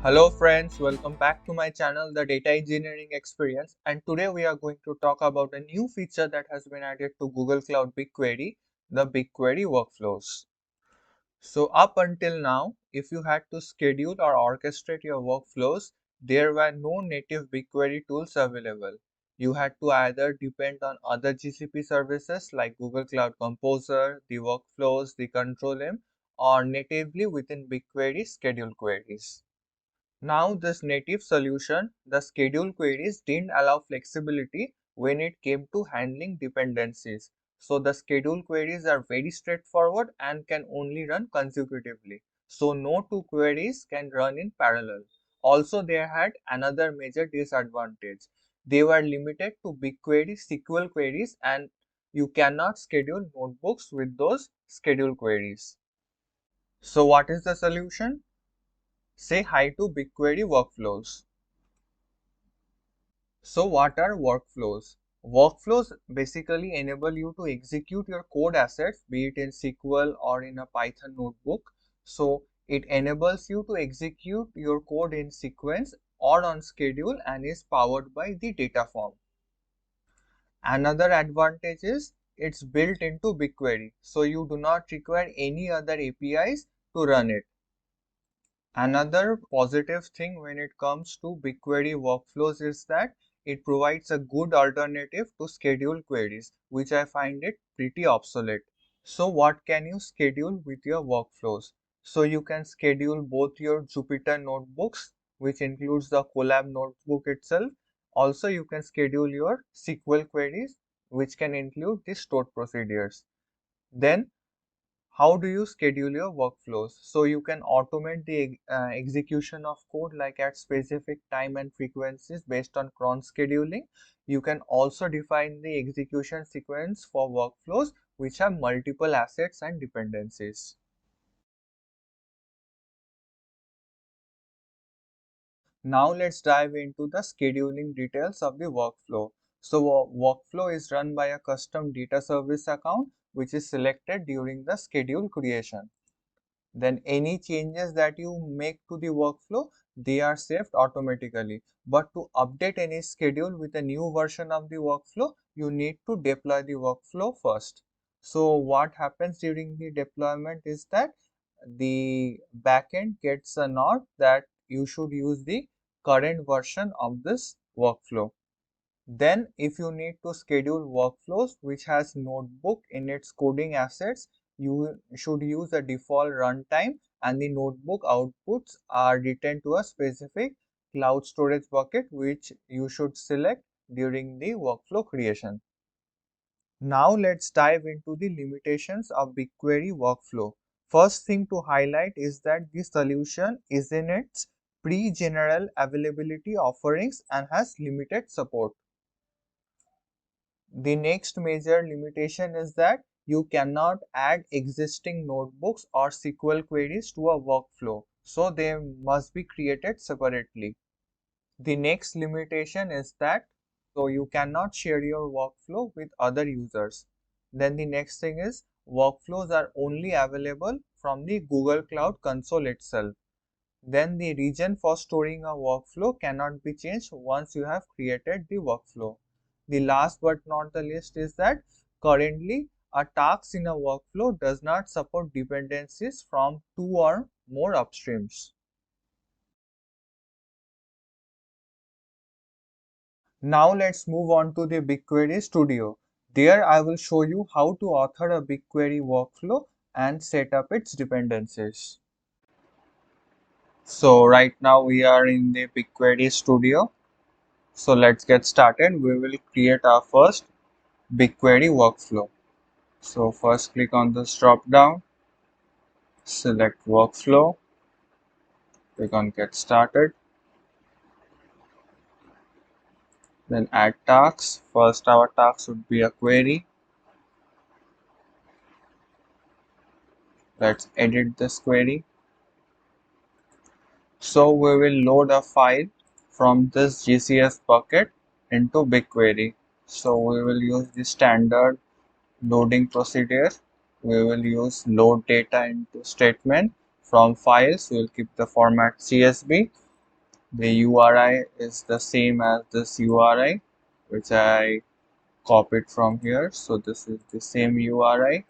Hello friends, welcome back to my channel, the Data Engineering Experience, and today we are going to talk about a new feature that has been added to Google Cloud BigQuery, the BigQuery Workflows. So up until now, if you had to schedule or orchestrate your workflows, there were no native BigQuery tools available. You had to either depend on other GCP services like Google Cloud Composer, the workflows, the control M, or natively within BigQuery schedule queries. Now, this native solution, the schedule queries, didn't allow flexibility when it came to handling dependencies. So, the schedule queries are very straightforward and can only run consecutively. So, no two queries can run in parallel. Also, they had another major disadvantage. They were limited to BigQuery SQL queries, and you cannot schedule notebooks with those schedule queries. So, what is the solution? Say hi to BigQuery Workflows. So what are workflows? Workflows basically enable you to execute your code assets, be it in SQL or in a Python notebook. So it enables you to execute your code in sequence or on schedule and is powered by the data form. Another advantage is it's built into BigQuery, so you do not require any other APIs to run it. Another positive thing when it comes to BigQuery workflows is that it provides a good alternative to schedule queries, which I find it pretty obsolete. So what can you schedule with your workflows? So you can schedule both your Jupyter notebooks, which includes the Colab notebook itself. Also, you can schedule your SQL queries, which can include the stored procedures. Then how do you schedule your workflows? So you can automate the execution of code like at specific time and frequencies based on cron scheduling. You can also define the execution sequence for workflows which have multiple assets and dependencies. Now let's dive into the scheduling details of the workflow. So a workflow is run by a custom data service account which is selected during the schedule creation. Then any changes that you make to the workflow, they are saved automatically. But to update any schedule with a new version of the workflow, you need to deploy the workflow first. So what happens during the deployment is that the backend gets a nod that you should use the current version of this workflow. Then if you need to schedule workflows which has notebook in its coding assets, you should use a default runtime and the notebook outputs are written to a specific cloud storage bucket which you should select during the workflow creation. Now let's dive into the limitations of BigQuery workflow. First thing to highlight is that the solution is in its pre-general availability offerings and has limited support. The next major limitation is that you cannot add existing notebooks or SQL queries to a workflow, so they must be created separately. The next limitation is that you cannot share your workflow with other users. Then the next thing is workflows are only available from the Google Cloud Console itself. Then the region for storing a workflow cannot be changed once you have created the workflow. The last but not the least is that currently a task in a workflow does not support dependencies from two or more upstreams. Now let's move on to the BigQuery Studio. There I will show you how to author a BigQuery workflow and set up its dependencies. So right now we are in the BigQuery Studio. So let's get started. We will create our first BigQuery workflow. So first click on this drop down, select workflow, click on get started, then add tasks. First our task would be a query. Let's edit this query. So we will load a file from this GCS bucket into BigQuery. So we will use the standard loading procedure. We will use load data into statement. From files we will keep the format CSV. The URI is the same as this URI, which I copied from here. So this is the same URI.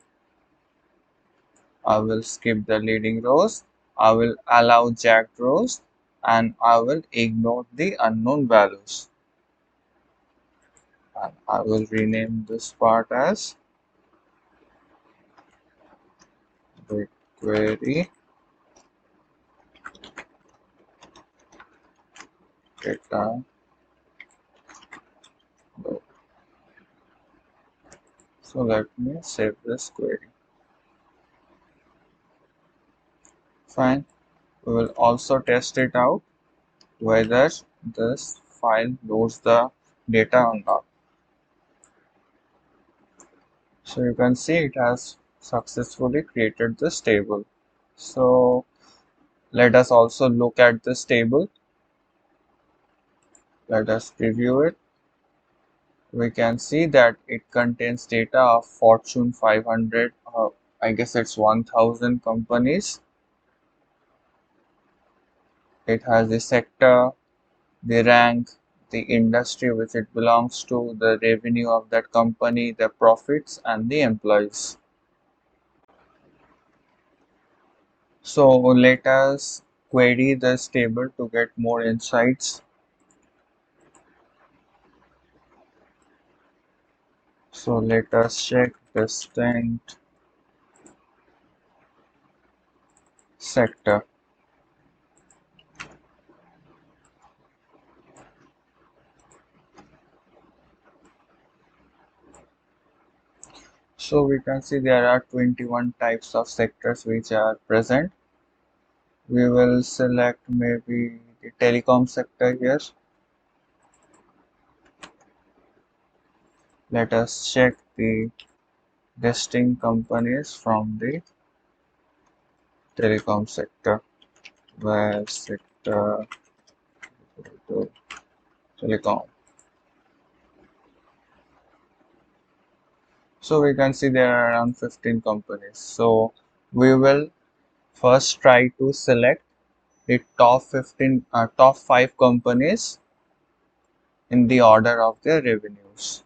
I will skip the leading rows. I will allow jacked rows and I will ignore the unknown values. And I will rename this part as BigQuery data. So let me save this query. Fine. We will also test it out whether this file loads the data or not. So you can see it has successfully created this table. So let us also look at this table. Let us preview it. We can see that it contains data of Fortune 500, I guess it's 1000 companies. It has the sector, the rank, the industry which it belongs to, the revenue of that company, the profits, and the employees. So let us query this table to get more insights. So let us check distinct sector. So we can see there are 21 types of sectors which are present. We will select maybe the telecom sector here. Let us check the distinct companies from the telecom sector. Where sector to telecom. So we can see there are around 15 companies. So we will first try to select the top 5 companies in the order of their revenues.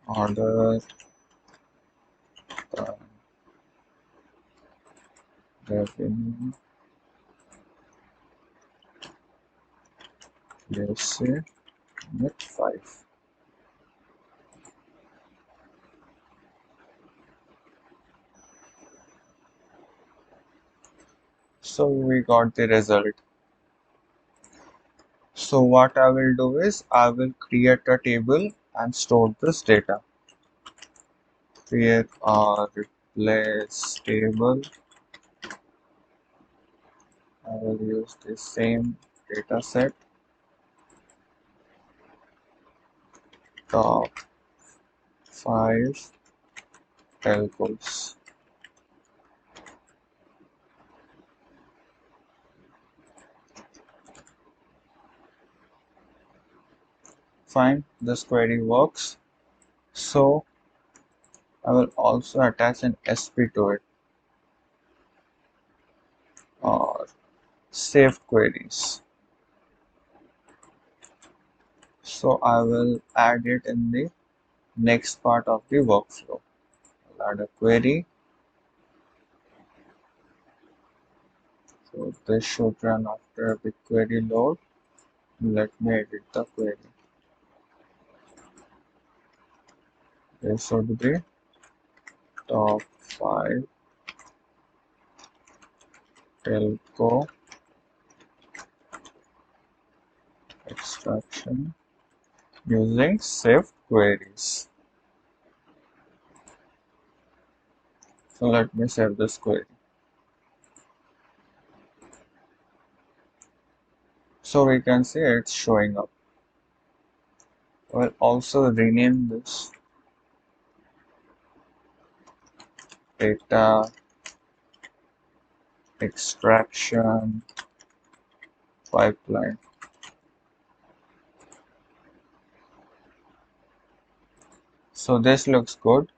Order the revenue, let's say unit 5. So we got the result. So what I will do is I will create a table and store this data. Create a replace table. I will use the same data set, top 5 telcos. Fine, this query works. So I will also attach an SP to it, or saved queries. So I will add it in the next part of the workflow. I'll add a query. So this should run after a BigQuery load. Let me edit the query. This should be top 5 telco extraction using saved queries. So let me save this query. So we can see it's showing up. We'll also rename this data extraction pipeline. So this looks good.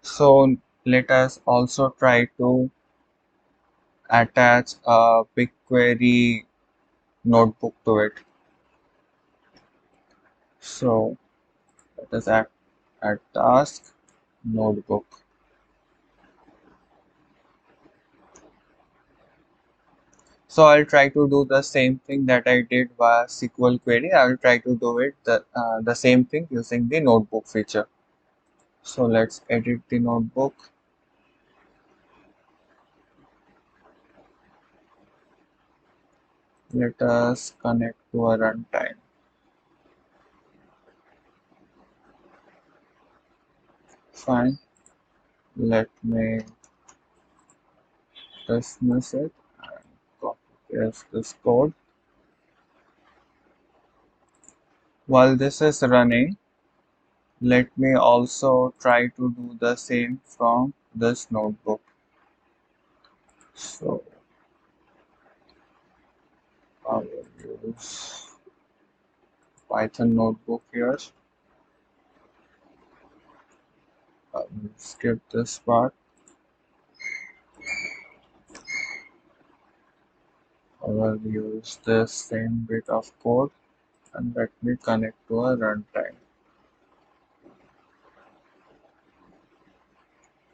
So let us also try to attach a BigQuery notebook to it. So let us add task notebook. So I'll try to do the same thing that I did via SQL query. I will try to do it the same thing using the notebook feature. So let's edit the notebook. Let us connect to a runtime. Fine. Let me dismiss it and copy paste this code. While this is running, let me also try to do the same from this notebook. So I will use Python notebook here. I will skip this part. I will use this same bit of code and let me connect to a runtime.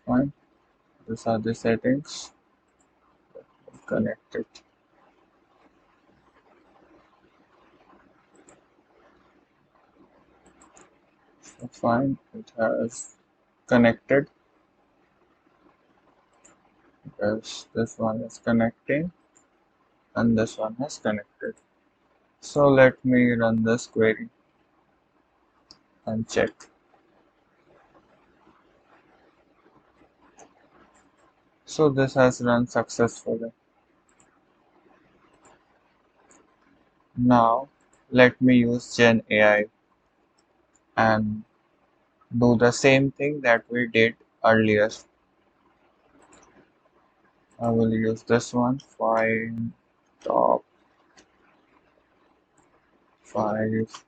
Fine. These are the settings. Connect it. So fine. It has connected. Because this one is connecting and this one has connected. So let me run this query and check. So this has run successfully. Now let me use Gen AI and do the same thing that we did earlier. I will use this one, find top 5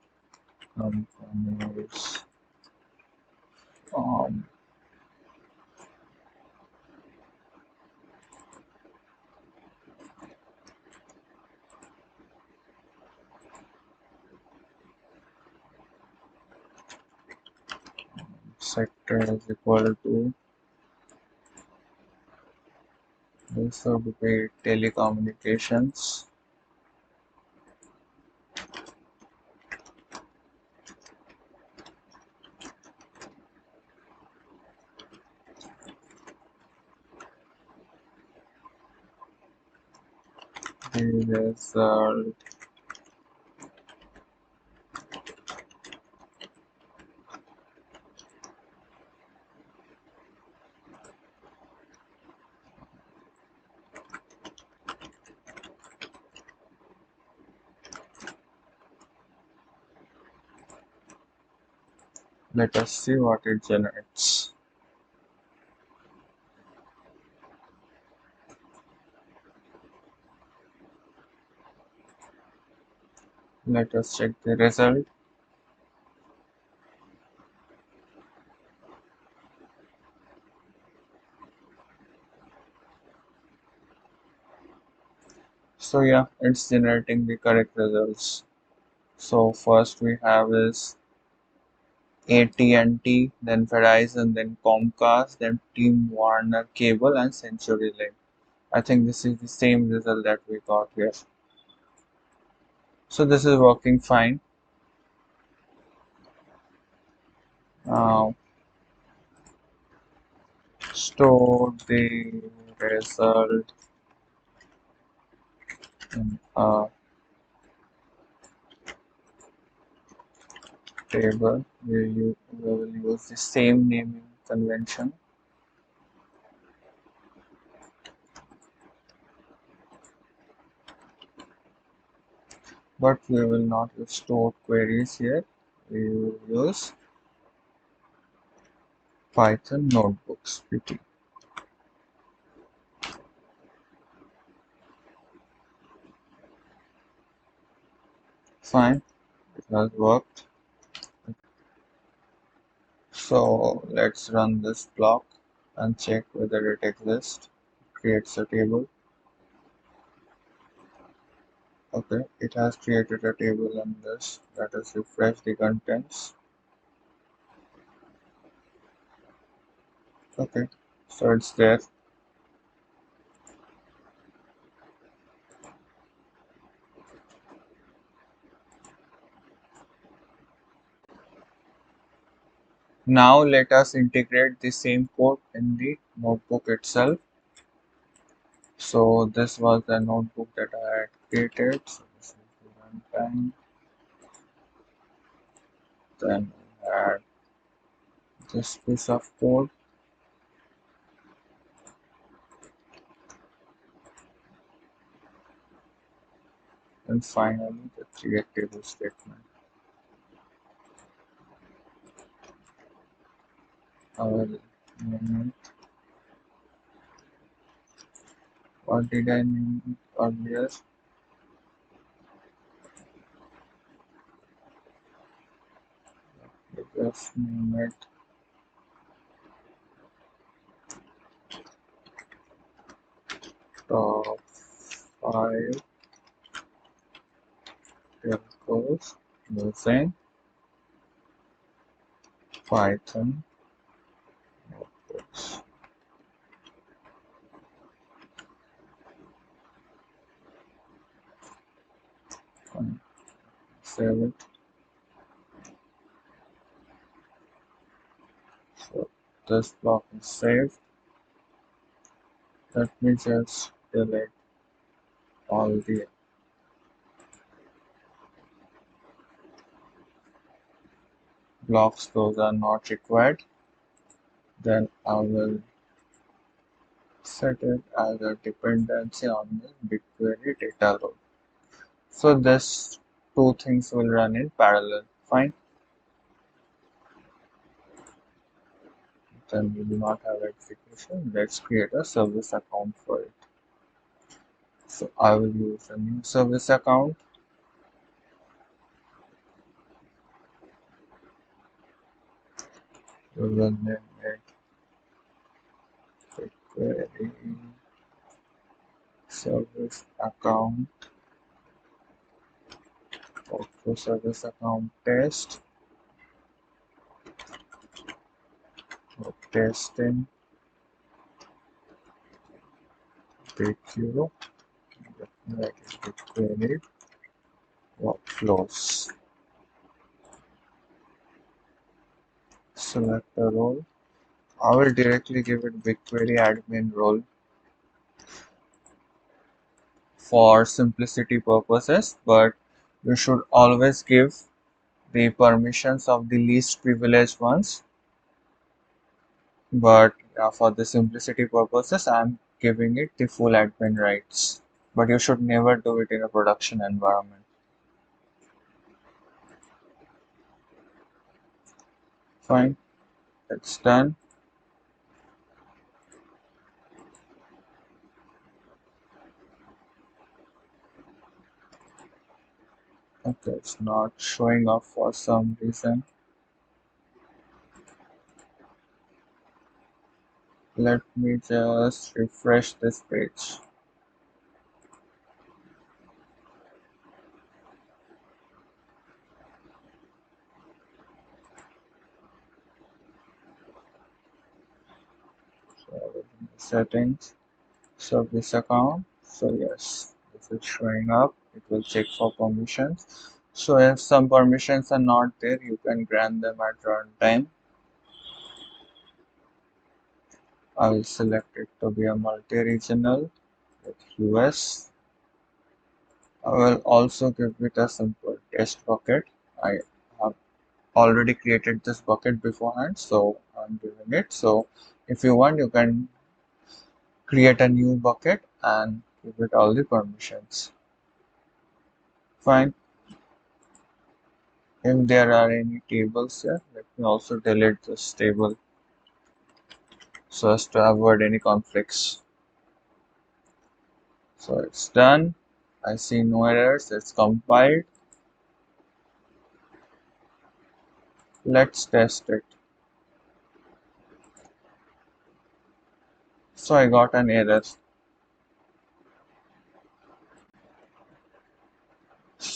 companies from sector is equal to, this would be telecommunications. The result let us see what it generates. Let us check the result. So yeah, it's generating the correct results. So first we have is AT&T, then Verizon, then Comcast, then Time Warner Cable, and CenturyLink. I think this is the same result that we got here. So this is working fine. Now store the result in a table. We will use the same naming convention. But we will not use stored queries here. We will use Python notebooks, PT. Fine, it has worked. So let's run this block and check whether it exists. Creates a table. Okay, it has created a table in this. Let us refresh the contents. Okay, so it's there. Now let us integrate the same code in the notebook itself. So this was the notebook that I had created. So this is the runtime. Then I had this piece of code, and finally the create table statement. I will name it. What did I name it earlier? Just name it top 5 telcos using Python notebooks. And save it. So this block is saved. Let me just delete all the blocks, those are not required. Then I will set it as a dependency on the BigQuery data load. So this two things will run in parallel. Fine. Then we do not have execution. Let's create a service account for it. So I will use a new service account. We will name it BigQuery service account. Also service account test. So testing BigQuery. That is BigQuery Workflows. Select a role. I will directly give it BigQuery admin role for simplicity purposes, but you should always give the permissions of the least privileged ones. But yeah, for the simplicity purposes, I'm giving it the full admin rights. But you should never do it in a production environment. Fine, it's done. Okay, it's not showing up for some reason. Let me just refresh this page. So settings, service account. So yes, this is showing up. It will check for permissions. So if some permissions are not there, you can grant them at runtime. I will select it to be a multi-regional with US. I will also give it a simple test bucket. I have already created this bucket beforehand, so I'm giving it. So if you want, you can create a new bucket and give it all the permissions. Fine. If there are any tables here, let me also delete this table so as to avoid any conflicts. So it's done. I see no errors. It's compiled. Let's test it. So I got an error.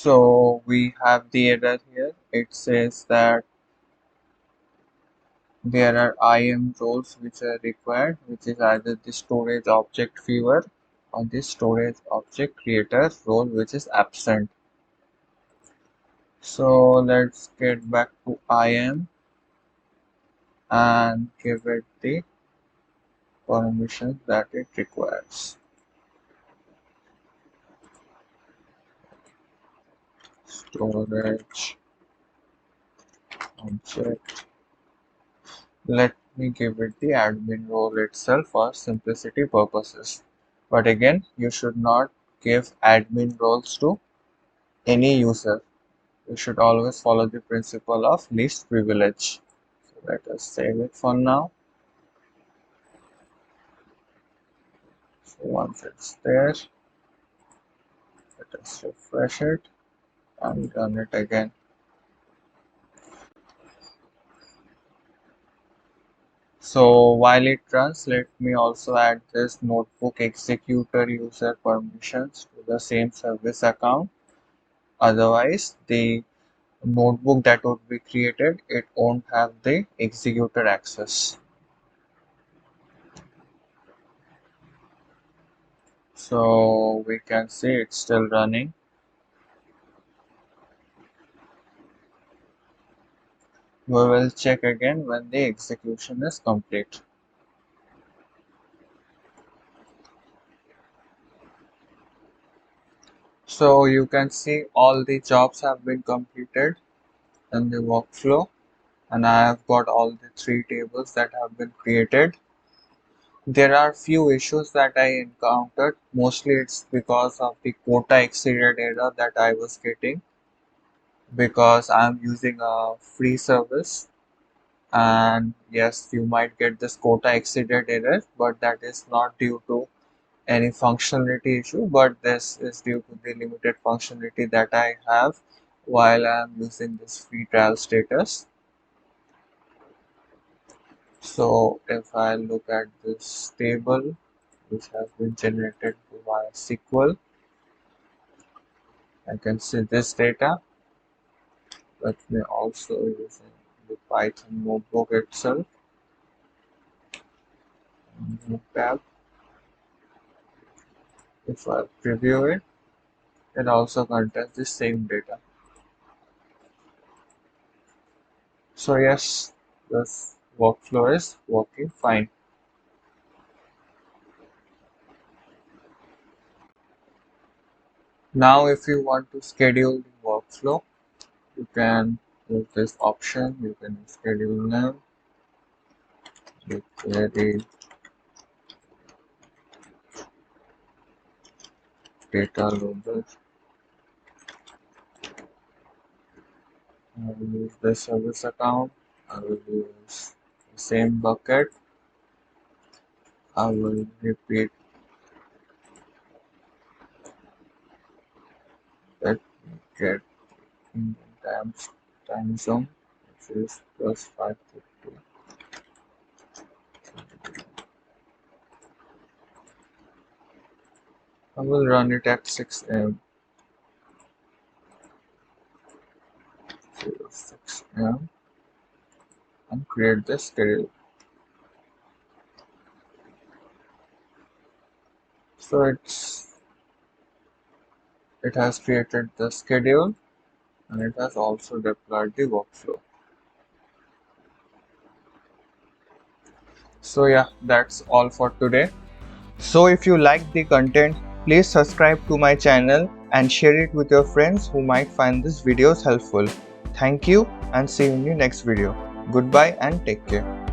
So we have the error here. It says that there are IAM roles which are required, which is either the storage object viewer or the storage object creator role, which is absent. So let's get back to IAM and give it the permissions that it requires. Storage object. Let me give it the admin role itself for simplicity purposes. But again, you should not give admin roles to any user. You should always follow the principle of least privilege. So let us save it for now. So once it's there, let us refresh it and run it again. So while it runs, let me also add this notebook executor user permissions to the same service account. Otherwise, the notebook that would be created, it won't have the executor access. So we can see it's still running. We will check again when the execution is complete. So you can see all the jobs have been completed in the workflow, and I have got all the 3 tables that have been created. There are few issues that I encountered. Mostly it's because of the quota exceeded error that I was getting, because I'm using a free service. And yes, you might get this quota exceeded error, but that is not due to any functionality issue, but this is due to the limited functionality that I have while I'm using this free trial status. So if I look at this table which has been generated via SQL, I can see this data. Let me also using the Python notebook itself. New tab. If I preview it, it also contains the same data. So yes, this workflow is working fine. Now if you want to schedule the workflow, you can use this option. You can schedule name, BigQuery data loader. I will use the service account. I will use the same bucket. I will repeat that get Indian time zone, which is plus 550. I will run it at 6 a.m. 6 a.m. and create the schedule. So it has created the schedule and it has also deployed the workflow. So yeah, that's all for today. So if you like the content, please subscribe to my channel and share it with your friends who might find these videos helpful. Thank you and see you in the next video. Goodbye and take care.